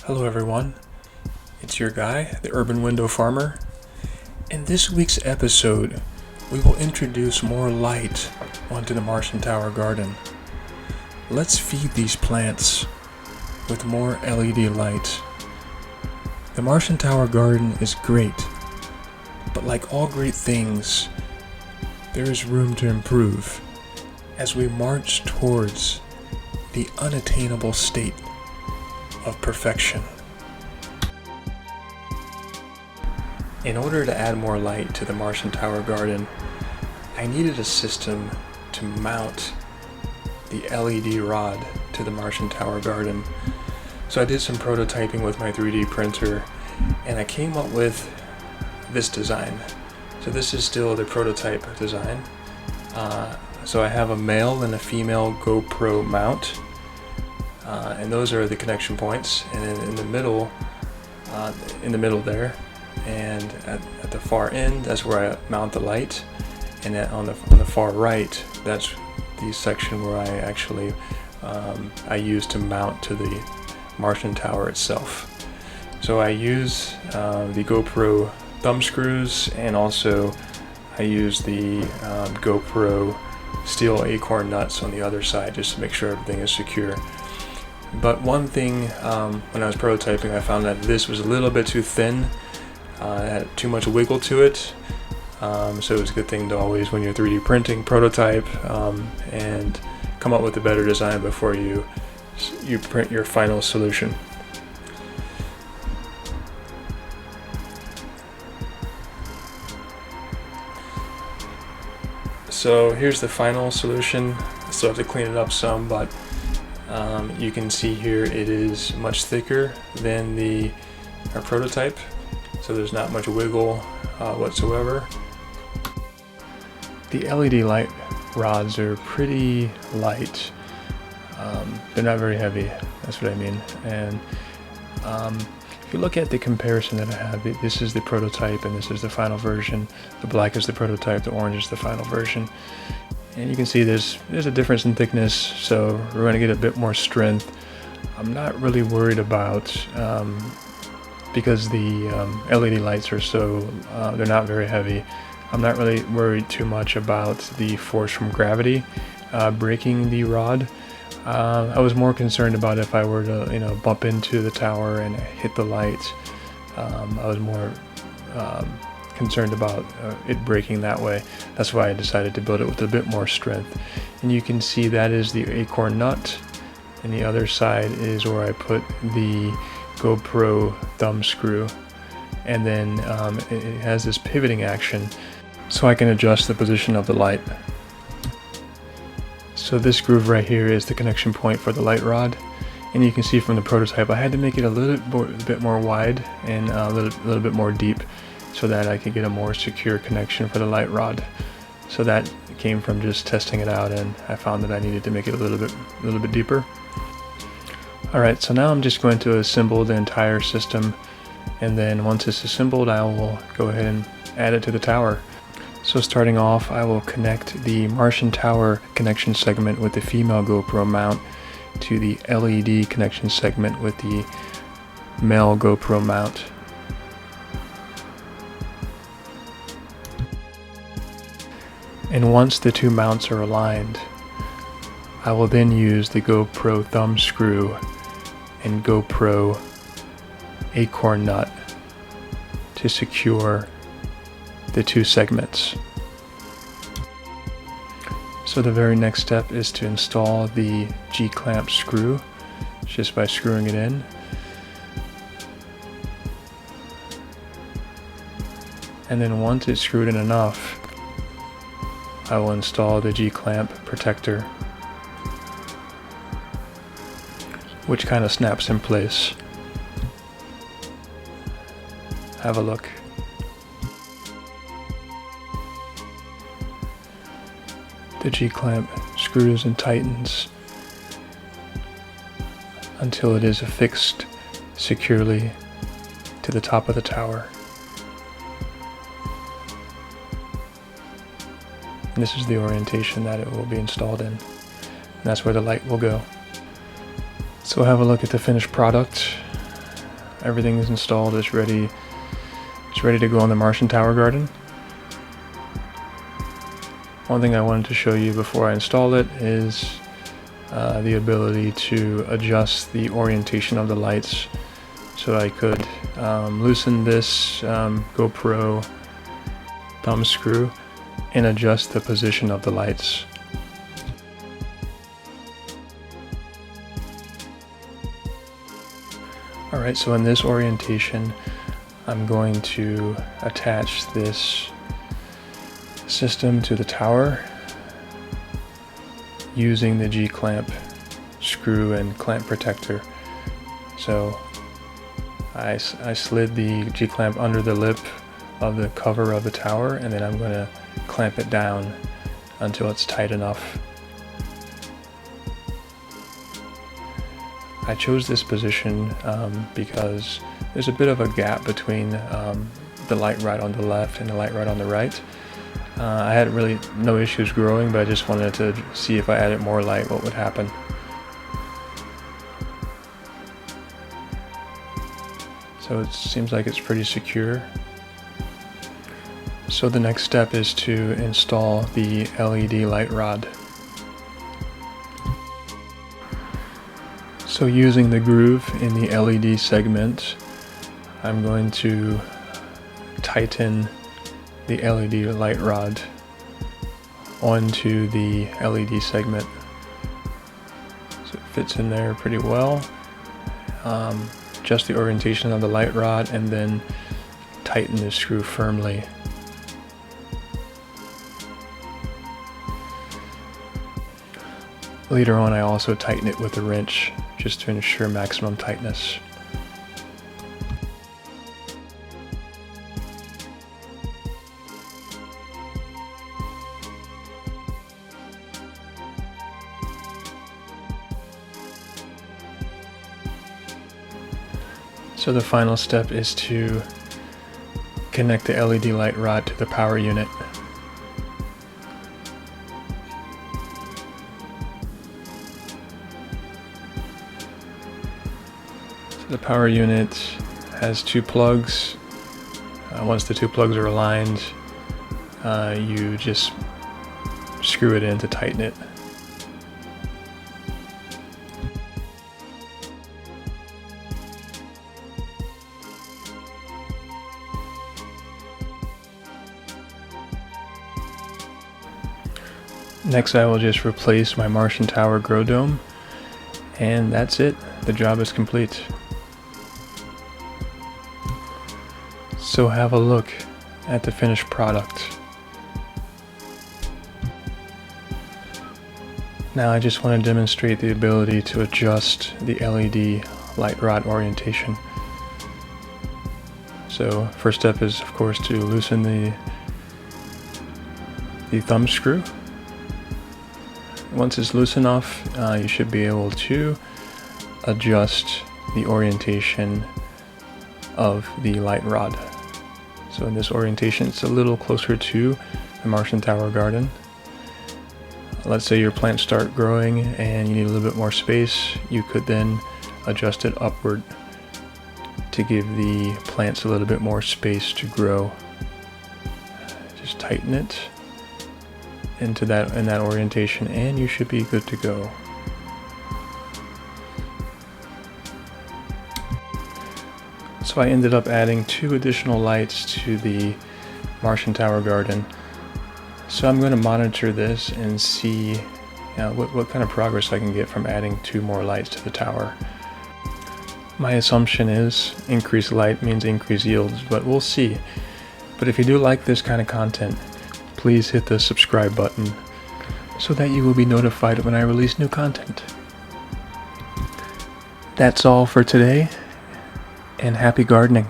Hello everyone, it's your guy, the Urban Window Farmer. In this week's episode, we will introduce more light onto the Martian Tower garden. Let's feed these plants with more LED light. The Martian Tower garden is great, but like all great things, there is room to improve as we march towards the unattainable state of perfection. In order to add more light to the Martian Tower garden, I needed a system to mount the LED rod to the Martian Tower garden. So I did some prototyping with my 3D printer and I came up with this design. So this is still the prototype design. So I have a male and a female GoPro mount. And those are the connection points, and then in the middle there, and at the far end, that's where I mount the light, and on the far right, that's the section where I actually I use to mount to the Martian Tower itself. So I use the GoPro thumb screws, and also I use the GoPro steel acorn nuts on the other side just to make sure everything is secure. But one thing, when I was prototyping, I found that this was a little bit too thin. It had too much wiggle to it. So it's a good thing to always, when you're 3D printing, prototype and come up with a better design before you print your final solution. So here's the final solution. I still have to clean it up some, but you can see here it is much thicker than our prototype, so there's not much wiggle whatsoever. The LED light rods are pretty light. They're not very heavy, that's what I mean. And if you look at the comparison that I have, this is the prototype and this is the final version. The black is the prototype, the orange is the final version. And you can see there's a difference in thickness, so we're going to get a bit more strength. I'm not really worried about, because the LED lights are so, they're not very heavy, I'm not really worried too much about the force from gravity breaking the rod. I was more concerned about if I were to, bump into the tower and hit the light. I was more concerned about it breaking that way. That's why I decided to build it with a bit more strength. And you can see that is the acorn nut, and the other side is where I put the GoPro thumb screw, and then it has this pivoting action so I can adjust the position of the light. So this groove right here is the connection point for the light rod, and you can see from the prototype I had to make it a bit more wide and a little bit more deep, so that I could get a more secure connection for the light rod. So that came from just testing it out, and I found that I needed to make it a little bit deeper. Alright, so now I'm just going to assemble the entire system, and then once it's assembled I will go ahead and add it to the tower. So starting off, I will connect the Martian Tower connection segment with the female GoPro mount to the LED connection segment with the male GoPro mount. And once the two mounts are aligned, I will then use the GoPro thumb screw and GoPro acorn nut to secure the two segments. So the very next step is to install the G-clamp screw just by screwing it in. And then once it's screwed in enough, I will install the G-clamp protector, which kind of snaps in place. Have a look. The G-clamp screws and tightens until it is affixed securely to the top of the tower. And this is the orientation that it will be installed in. And that's where the light will go. So have a look at the finished product. everything is installed. It's ready to go on the Martian Tower Garden. One thing I wanted to show you before I install it is the ability to adjust the orientation of the lights. So I could loosen this GoPro thumb screw and adjust the position of the lights. Alright, so in this orientation, I'm going to attach this system to the tower using the G-clamp screw and clamp protector. So I slid the G-clamp under the lip of the cover of the tower, and then I'm going to clamp it down until it's tight enough. I chose this position because there's a bit of a gap between the light rod on the left and the light rod on the right. I had really no issues growing, but I just wanted to see if I added more light, what would happen. So it seems like it's pretty secure. So the next step is to install the LED light rod. So using the groove in the LED segment, I'm going to tighten the LED light rod onto the LED segment. So it fits in there pretty well. Adjust the orientation of the light rod and then tighten the screw firmly. Later on, I also tighten it with a wrench just to ensure maximum tightness. So the final step is to connect the LED light rod to the power unit. The power unit has two plugs. Once the two plugs are aligned, you just screw it in to tighten it. Next, I will just replace my Martian Tower grow dome, and that's it. The job is complete. So have a look at the finished product. Now I just want to demonstrate the ability to adjust the LED light rod orientation. So first step is, of course, to loosen the thumb screw. Once it's loose enough, you should be able to adjust the orientation of the light rod. So in this orientation, it's a little closer to the Martian Tower Garden. Let's say your plants start growing and you need a little bit more space. You could then adjust it upward to give the plants a little bit more space to grow. Just tighten it in that orientation, and you should be good to go. So I ended up adding 2 additional lights to the Martian Tower Garden. So I'm going to monitor this and see what kind of progress I can get from adding 2 more lights to the tower. My assumption is increased light means increased yields, but we'll see. But if you do like this kind of content, please hit the subscribe button so that you will be notified when I release new content. That's all for today, and happy gardening.